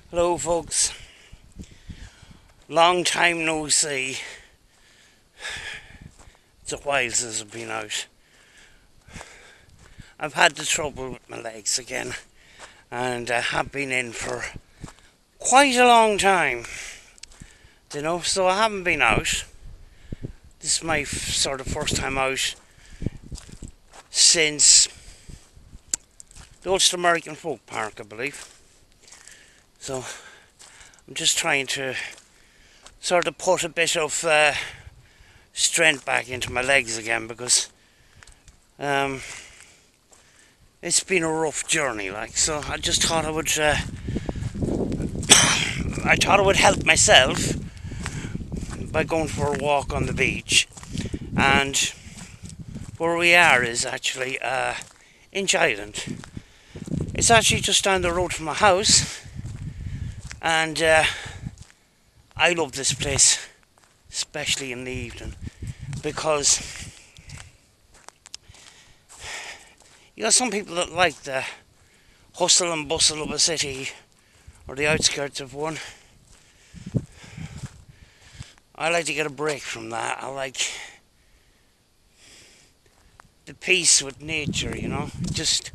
Hello folks, long time no see. It's a while since I've been out. I've had the trouble with my legs again, and I have been in for quite a long time, so I haven't been out. This is my sort of first time out since the Ulster American Folk Park, I believe. So I'm just trying to sort of put a bit of strength back into my legs again, because it's been a rough journey, so I just thought I would help myself by going for a walk on the beach. And where we are is actually Inch Island. It's actually just down the road from my house, and I love this place, especially in the evening, because you got some people that like the hustle and bustle of a city or the outskirts of one. I like to get a break from that. I like the peace with nature, just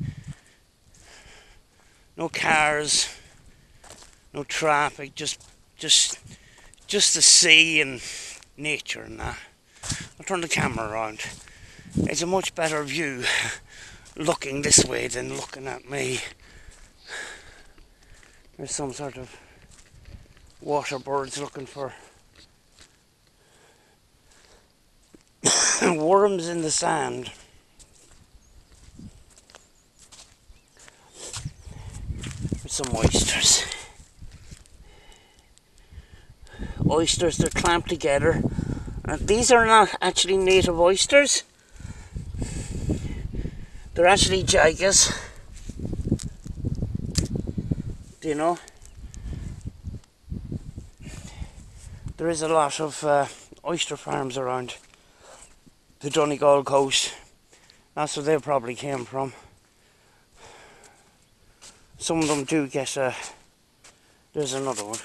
no cars, no traffic, just the sea and nature and that. I'll turn the camera around. It's a much better view looking this way than looking at me. There's some sort of water birds looking for worms in the sand. There's some oysters. Oysters, they're clamped together. These are not actually native oysters. They're actually gigas. There is a lot of oyster farms around the Donegal coast. That's where they probably came from. Some of them do get there's another one.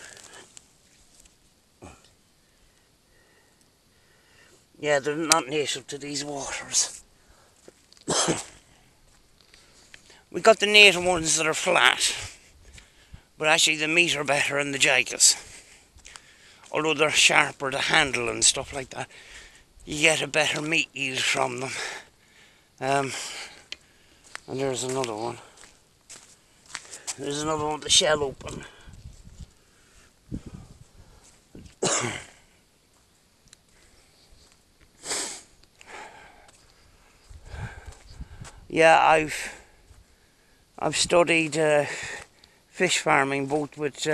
Yeah, they're not native to these waters. We got the native ones that are flat, but actually the meat are better in the gigas. Although they're sharper to handle and stuff like that, you get a better meat yield from them. And there's another one. There's another one with the shell open. Yeah, I've studied fish farming, both with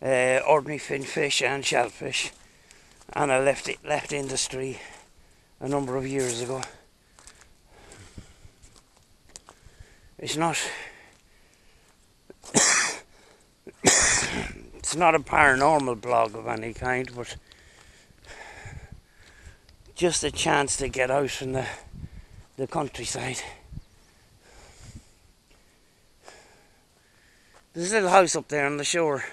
ordinary finfish and shellfish, and I left industry a number of years ago. It's not it's not a paranormal blog of any kind, but just a chance to get out in the countryside. There's a little house up there on the shore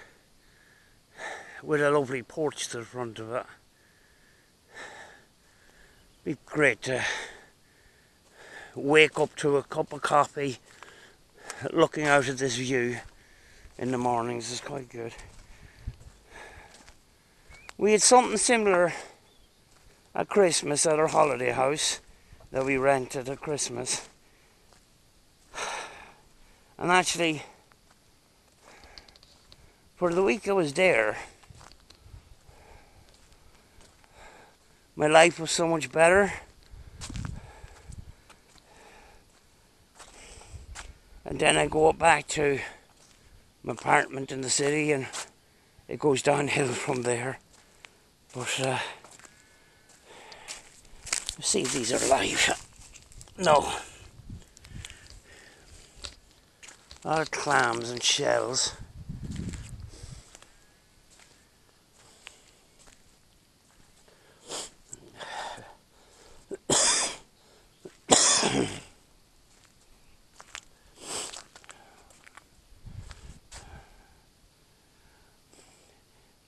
with a lovely porch to the front of it. Be great to wake up to a cup of coffee looking out at this view in the mornings. Is quite good. We had something similar at Christmas at our holiday house that we rented at Christmas, and actually for the week I was there, my life was so much better. And then I go up back to my apartment in the city, and it goes downhill from there. But let's see if these are live. No. A lot of clams and shells.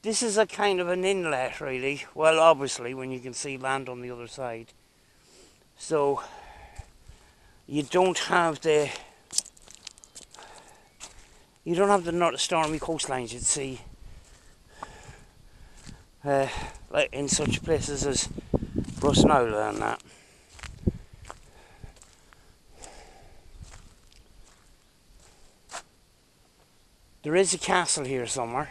this is a kind of an inlet, really. Well, obviously, when you can see land on the other side. So you don't have the stormy coastlines you'd see like in such places as Brusnowla and that. There is a castle here somewhere,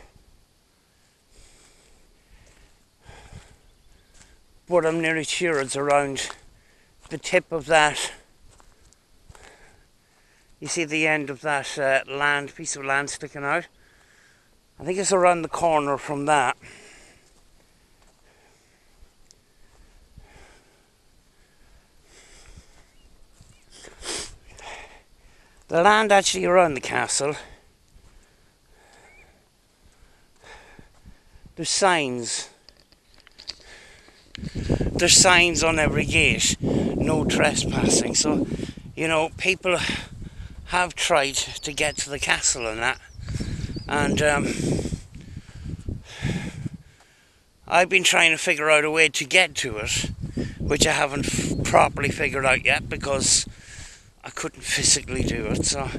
but I'm nearly sure it's around the tip of that. You see the end of that piece of land sticking out? I think it's around the corner from that. The land actually around the castle, there's signs. There's signs on every gate, no trespassing. So, you know, people have tried to get to the castle and that. And I've been trying to figure out a way to get to it, which I haven't properly figured out yet because I couldn't physically do it. So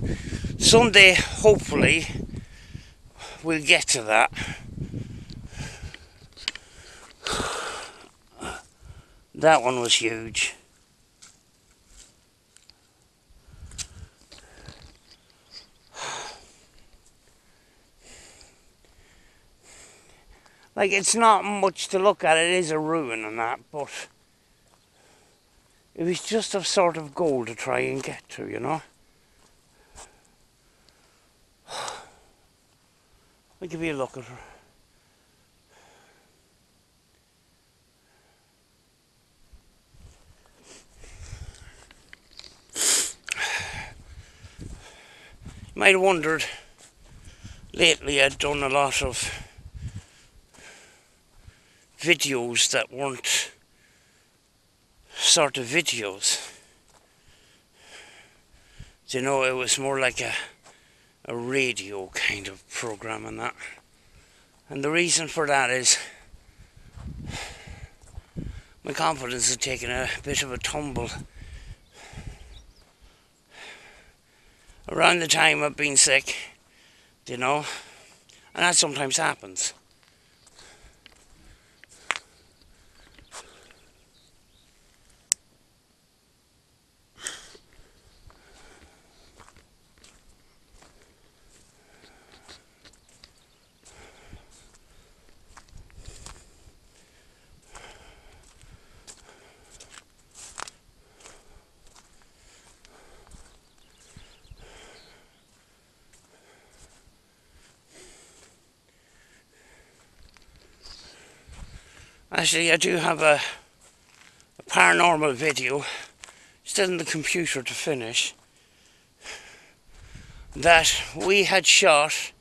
someday, hopefully, we'll get to that. That one was huge. Like, it's not much to look at, it is a ruin and that, but it was just a sort of goal to try and get to, you know. I'll give you a look at her. You might have wondered, lately I'd done a lot of videos that weren't sort of videos. You know, it was more like a radio kind of program and that. And the reason for that is my confidence had taken a bit of a tumble around the time I've been sick, you know, and that sometimes happens. Actually, I do have a paranormal video still in the computer to finish that we had shot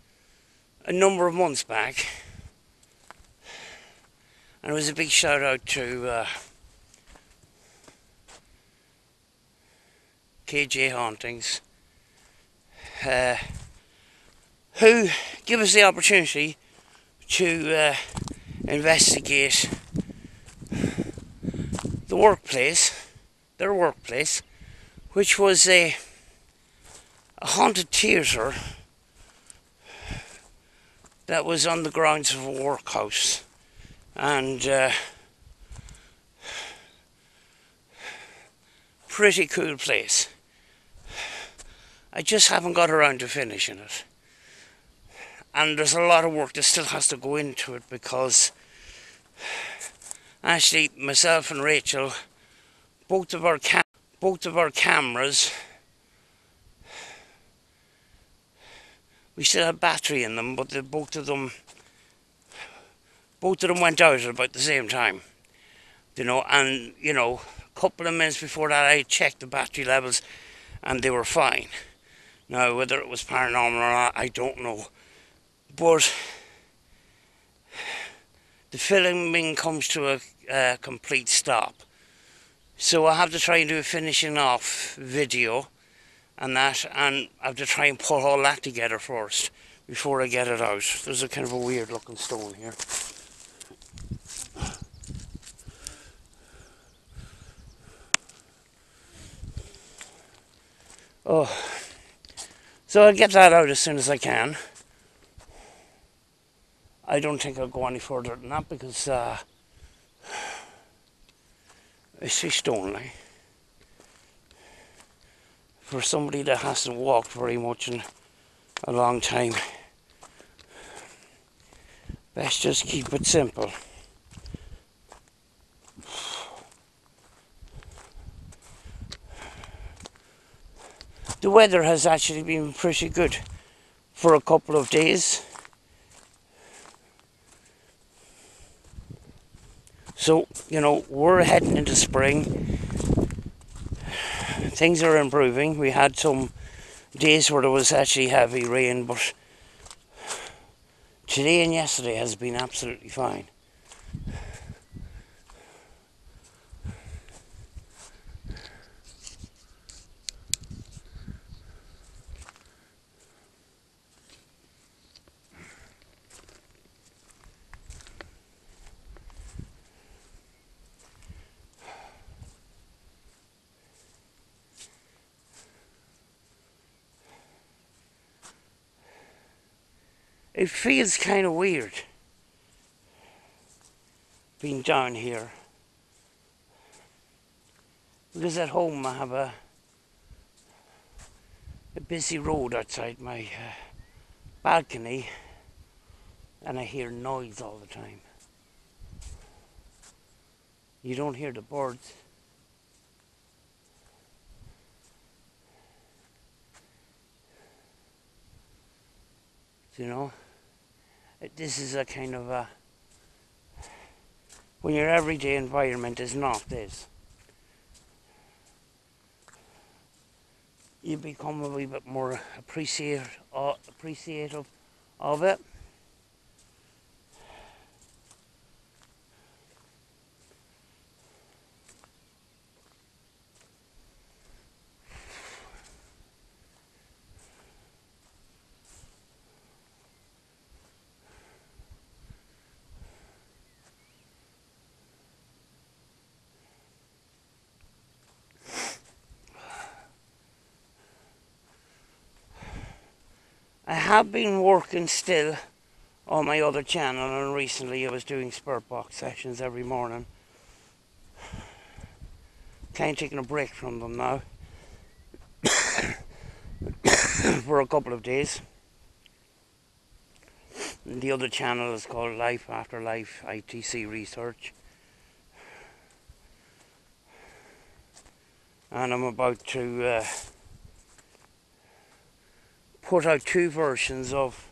a number of months back, and it was a big shout out to KJ Hauntings, who give us the opportunity to investigate the workplace, their workplace, which was a haunted theatre that was on the grounds of a workhouse, and pretty cool place. I just haven't got around to finishing it, and there's a lot of work that still has to go into it because actually myself and Rachel, both of our cameras, we still had battery in them, but both of them went out at about the same time, you know. And you know, a couple of minutes before that I checked the battery levels and they were fine. Now whether it was paranormal or not, I don't know, but the filming comes to a complete stop. So I have to try and do a finishing off video and that, and I have to try and put all that together first before I get it out. There's a kind of a weird looking stone here. Oh, so I'll get that out as soon as I can. I don't think I'll go any further than that because it's too stony. For somebody that hasn't walked very much in a long time, best just keep it simple. The weather has actually been pretty good for a couple of days. So, you know, we're heading into spring. Things are improving. We had some days where there was actually heavy rain, but today and yesterday has been absolutely fine. It feels kind of weird being down here, because at home I have a busy road outside my balcony and I hear noise all the time. You don't hear the birds. You know, this is a kind of a, when your everyday environment is not this, you become a wee bit more appreciative of it. I have been working still on my other channel, and recently I was doing spirit box sessions every morning. Kind of taking a break from them now for a couple of days. And the other channel is called Life Afterlife ITC Research, and I'm about to put out 2 versions of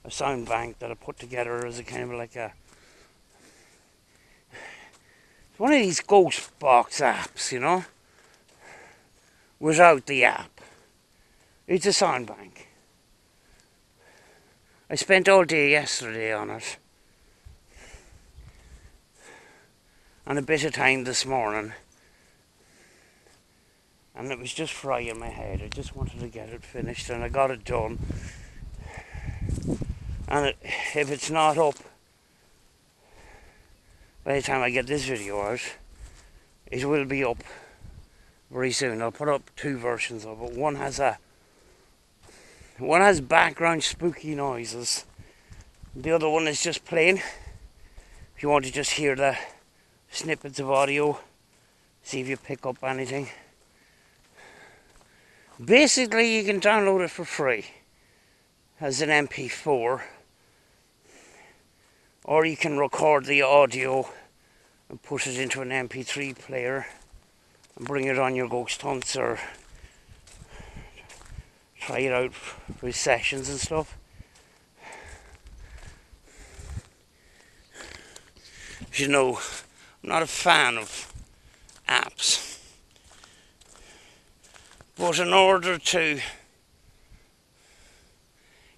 a sound bank that I put together as a kind of like a, one of these ghost box apps, you know, without the app. It's a sound bank. I spent all day yesterday on it, and a bit of time this morning, and it was just frying my head. I just wanted to get it finished, and I got it done. And if it's not up by the time I get this video out, it will be up very soon. I'll put up 2 versions of it. One has background spooky noises. The other one is just plain. If you want to just hear the snippets of audio, see if you pick up anything. Basically, you can download it for free as an MP4, or you can record the audio and put it into an MP3 player and bring it on your ghost hunts, or try it out for sessions and stuff. As you know, I'm not a fan of apps, but in order to,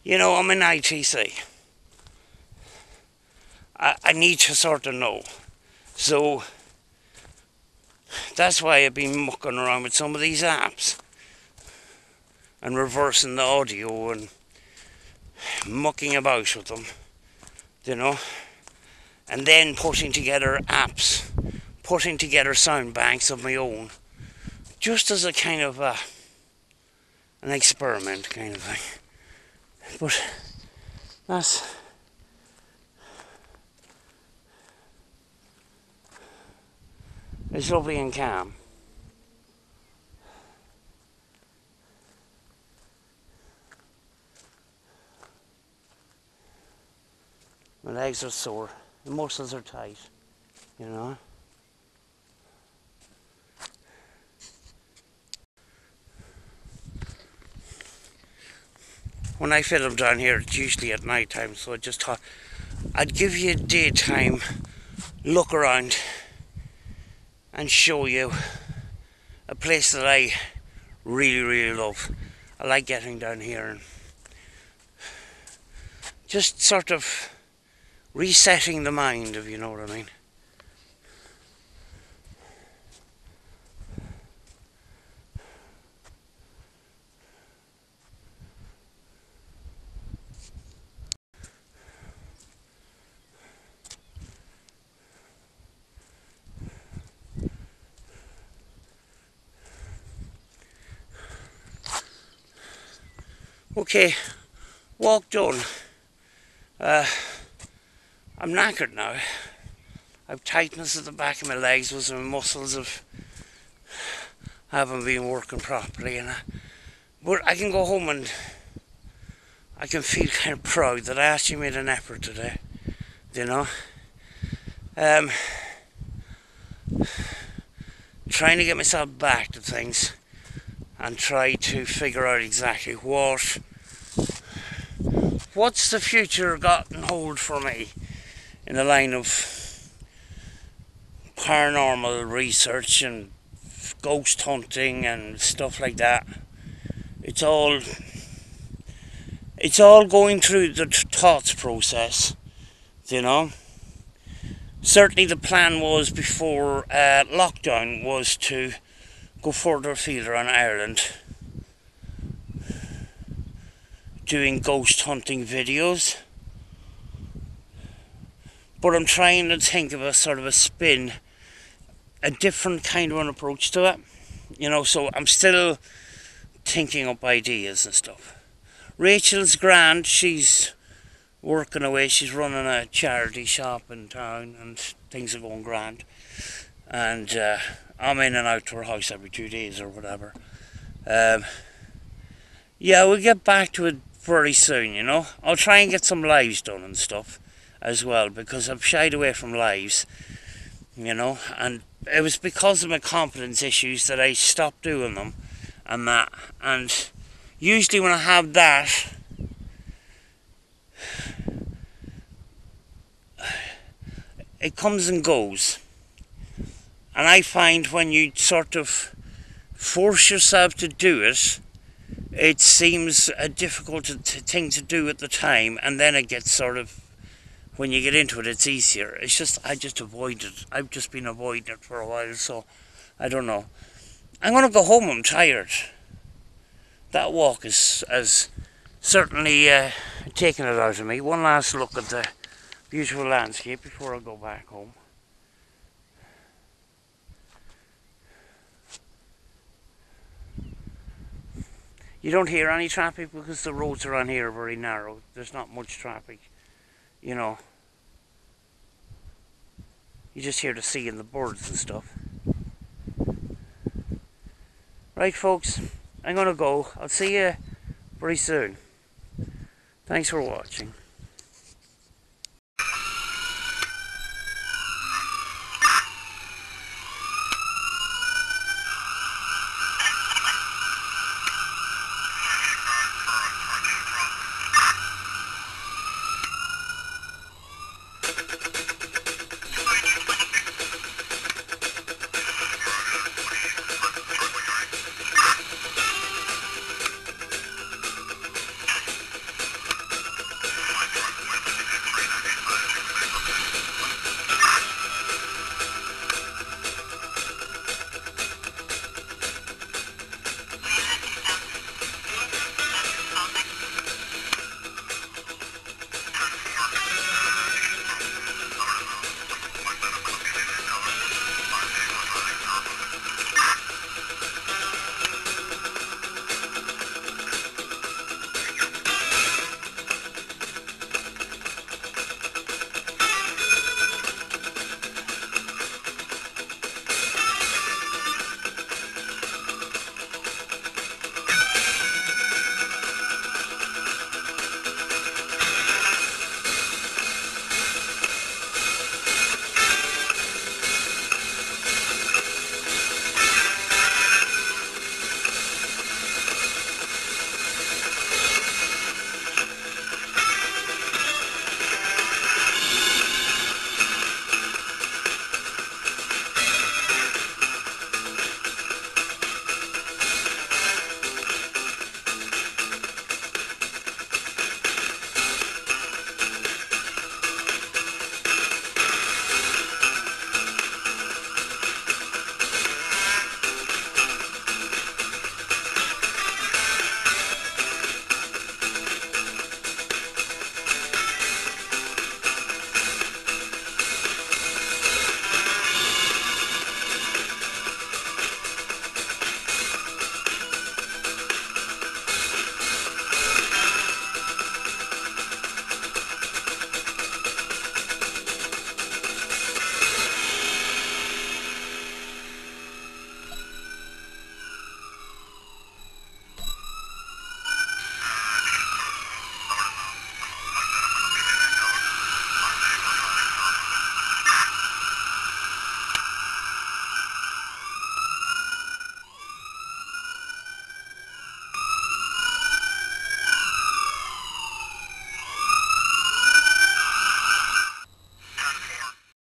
you know, I'm in ITC. I need to sort of know. So that's why I've been mucking around with some of these apps and reversing the audio and mucking about with them, you know, and then putting together apps, putting together sound banks of my own, just as a kind of an experiment kind of thing. But it's lovely and calm. My legs are sore, the muscles are tight, you know. When I film down here, it's usually at night time, so I just thought I'd give you a daytime look around and show you a place that I really love. I like getting down here and just sort of resetting the mind, if you know what I mean. Okay, walk done. I'm knackered now. I've tightness at the back of my legs because my muscles haven't been working properly, but I can go home and I can feel kind of proud that I actually made an effort today, you know. Trying to get myself back to things and try to figure out exactly what's the future got and hold for me in the line of paranormal research and ghost hunting and stuff like that. It's all going through the thoughts process, you know. Certainly the plan was before lockdown was to go further afield around Ireland, doing ghost hunting videos. But I'm trying to think of a sort of a spin, a different kind of an approach to it, you know, so I'm still thinking up ideas and stuff. Rachel's grand, she's working away, she's running a charity shop in town and things are going grand. And I'm in and out to her house every 2 days or whatever. Yeah, we'll get back to it very soon, you know. I'll try and get some lives done and stuff as well, because I've shied away from lives, you know, and it was because of my confidence issues that I stopped doing them and that. And usually when I have that, it comes and goes. And I find when you sort of force yourself to do it, it seems a difficult thing to do at the time, and then it gets sort of, when you get into it, it's easier. It's just, I just avoid it. I've just been avoiding it for a while, so I don't know. I'm going to go home, I'm tired. That walk has certainly taken it out of me. One last look at the beautiful landscape before I go back home. You don't hear any traffic because the roads around here are very narrow. There's not much traffic, you know. You just hear the sea and the birds and stuff. Right, folks, I'm going to go. I'll see you very soon. Thanks for watching.